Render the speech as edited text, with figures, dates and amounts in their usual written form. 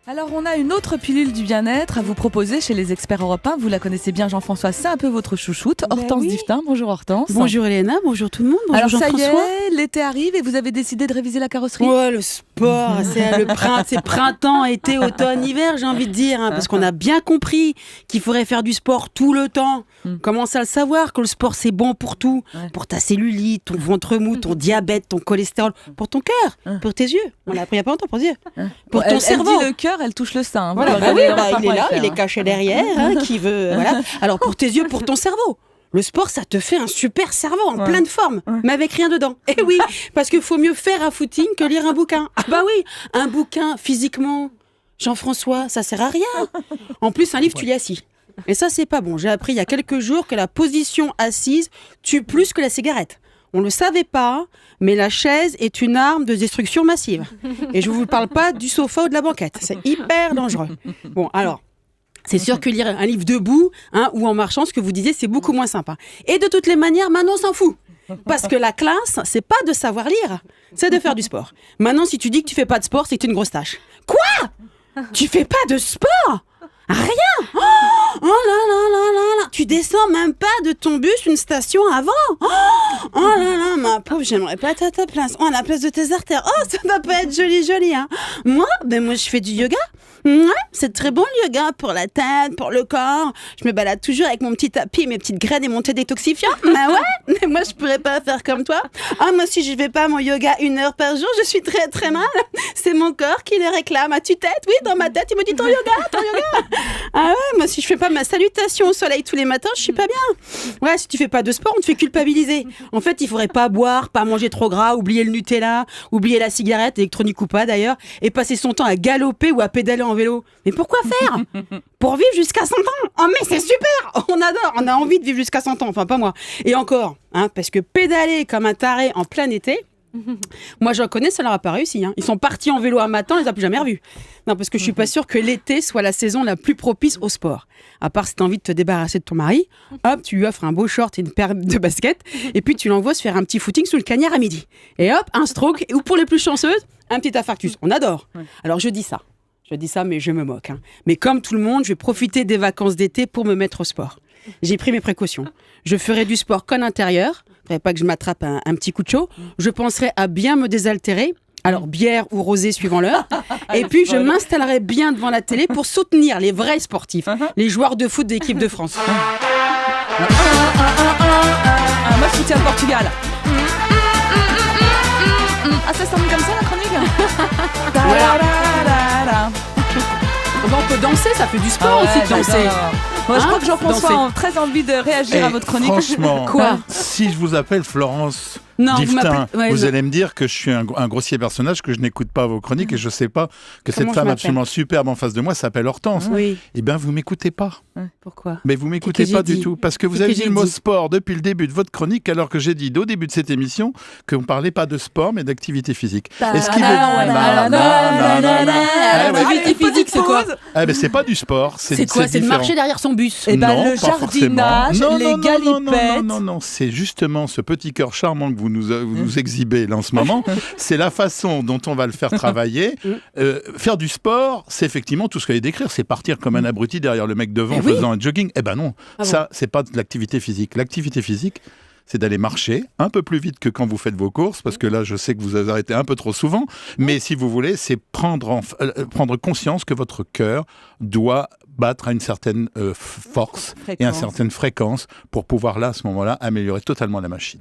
Alors, on a une autre pilule du bien-être à vous proposer chez les experts européens. Vous la connaissez bien, Jean-François, c'est un peu votre chouchoute. Hortense Diftin, bonjour Hortense. Bonjour Léna, bonjour tout le monde, bonjour Alors ça y Jean-François. est, l'été arrive et vous avez décidé de réviser la carrosserie. Ouais, le sport, c'est printemps, été, automne, hiver, j'ai envie de dire, parce qu'on a bien compris qu'il faudrait faire du sport tout le temps. Commence à le savoir que le sport c'est bon pour tout, pour ta cellulite, ton ventre mou, ton diabète, ton cholestérol, pour ton cœur, pour tes yeux. On l'a appris il y a pas longtemps pour dire. Pour ton cerveau. Elle dit le cœur, elle touche le sein. Voilà, il est là, il est caché derrière, qui veut. Voilà. Alors pour tes yeux, pour ton cerveau. Le sport, ça te fait un super cerveau en pleine forme, mais avec rien dedans. Et oui, parce qu'il faut mieux faire un footing que lire un bouquin. Ah bah oui, un bouquin, physiquement, Jean-François, ça sert à rien. En plus, un livre, tu lis assis. Et ça, c'est pas bon. J'ai appris il y a quelques jours que la position assise tue plus que la cigarette. On ne le savait pas, mais la chaise est une arme de destruction massive. Et je ne vous parle pas du sofa ou de la banquette. C'est hyper dangereux. Bon, alors... C'est sûr que lire un livre debout ou en marchant, ce que vous disiez, c'est beaucoup moins sympa. Et de toutes les manières, maintenant, on s'en fout. Parce que la classe, c'est pas de savoir lire, c'est de faire du sport. Maintenant, si tu dis que tu fais pas de sport, c'est que tu es une grosse tâche. Quoi ? Tu fais pas de sport ? Rien ! Oh là là là là là ! Tu descends même pas de ton bus une station avant. Oh là là, ma pauvre, j'aimerais pas être à ta place. Oh, à la place de tes artères. Oh, ça doit pas être joli, hein. Moi, je fais du yoga. Ouais, c'est très bon le yoga pour la tête, pour le corps. Je me balade toujours avec mon petit tapis, mes petites graines et mon thé détoxifiant. Bah ouais, mais moi je pourrais pas faire comme toi. Ah, moi si je vais pas à mon yoga 1 heure par jour, je suis très très mal. C'est mon corps qui le réclame. À tue-tête, oui, dans ma tête, il me dit ton yoga. Ah ouais, moi si je fais pas ma salutation au soleil tous les matins, je suis pas bien. Ouais, si tu fais pas de sport, on te fait culpabiliser. En fait, il faudrait pas boire, pas manger trop gras, oublier le Nutella, oublier la cigarette, électronique ou pas d'ailleurs, et passer son temps à galoper ou à pédaler en vélo. Mais pourquoi faire ? Pour vivre jusqu'à 100 ans. Oh mais c'est super. On adore, on a envie de vivre jusqu'à 100 ans, enfin pas moi. Et encore, parce que pédaler comme un taré en plein été, moi j'en connais, ça leur a pas réussi. Ils sont partis en vélo un matin, on les a plus jamais revus. Non, parce que je suis pas sûre que l'été soit la saison la plus propice au sport. À part si tu as envie de te débarrasser de ton mari, hop, tu lui offres un beau short et une paire de baskets, et puis tu l'envoies se faire un petit footing sous le cagnard à midi. Et hop, un stroke, ou pour les plus chanceuses, un petit infarctus. On adore. Alors je dis ça. Mais je me moque. Mais comme tout le monde, je vais profiter des vacances d'été pour me mettre au sport. J'ai pris mes précautions. Je ferai du sport qu'en intérieur. Il ne faudrait pas que je m'attrape un petit coup de chaud. Je penserai à bien me désaltérer. Alors, bière ou rosé suivant l'heure. Et puis, je m'installerai bien devant la télé pour soutenir les vrais sportifs, les joueurs de foot de l'équipe de France. Moi, je soutiens le Portugal. Ah, ça sonne comme ça, la chronique. Voilà. On peut danser, ça fait du sport aussi de danser. Moi, je crois que Jean-François a très envie de réagir à votre chronique. Franchement, Quoi ? Si je vous appelle Florence Non, Diftin, vous vous allez me dire que je suis un grossier personnage, que je n'écoute pas vos chroniques et je ne sais pas que cette femme absolument superbe en face de moi s'appelle Hortense. Oui. Eh bien, vous ne m'écoutez pas. Pourquoi ? Mais vous ne m'écoutez pas du tout. Parce que vous avez dit le mot sport depuis le début de votre chronique, alors que j'ai dit au début de cette émission que vous ne parlez pas de sport, mais d'activité physique. Est-ce qu'il L'activité physique, c'est quoi ? Eh ben, c'est pas du sport. C'est quoi ? C'est de marcher derrière son bus. Eh ben, Non, le pas jardinage, forcément. les galipettes. Non, c'est justement ce petit cœur charmant que vous nous exhibez là en ce moment. C'est la façon dont on va le faire travailler. Faire du sport, c'est effectivement tout ce qu'elle allait décrire. C'est partir comme un abruti derrière le mec devant en faisant un jogging. Eh ben non, ça, c'est pas de l'activité physique. L'activité physique, c'est d'aller marcher un peu plus vite que quand vous faites vos courses, parce que là, je sais que vous avez arrêté un peu trop souvent, mais si vous voulez, c'est prendre conscience que votre cœur doit battre à une certaine force et à une certaine fréquence pour pouvoir, là, à ce moment-là, améliorer totalement la machine.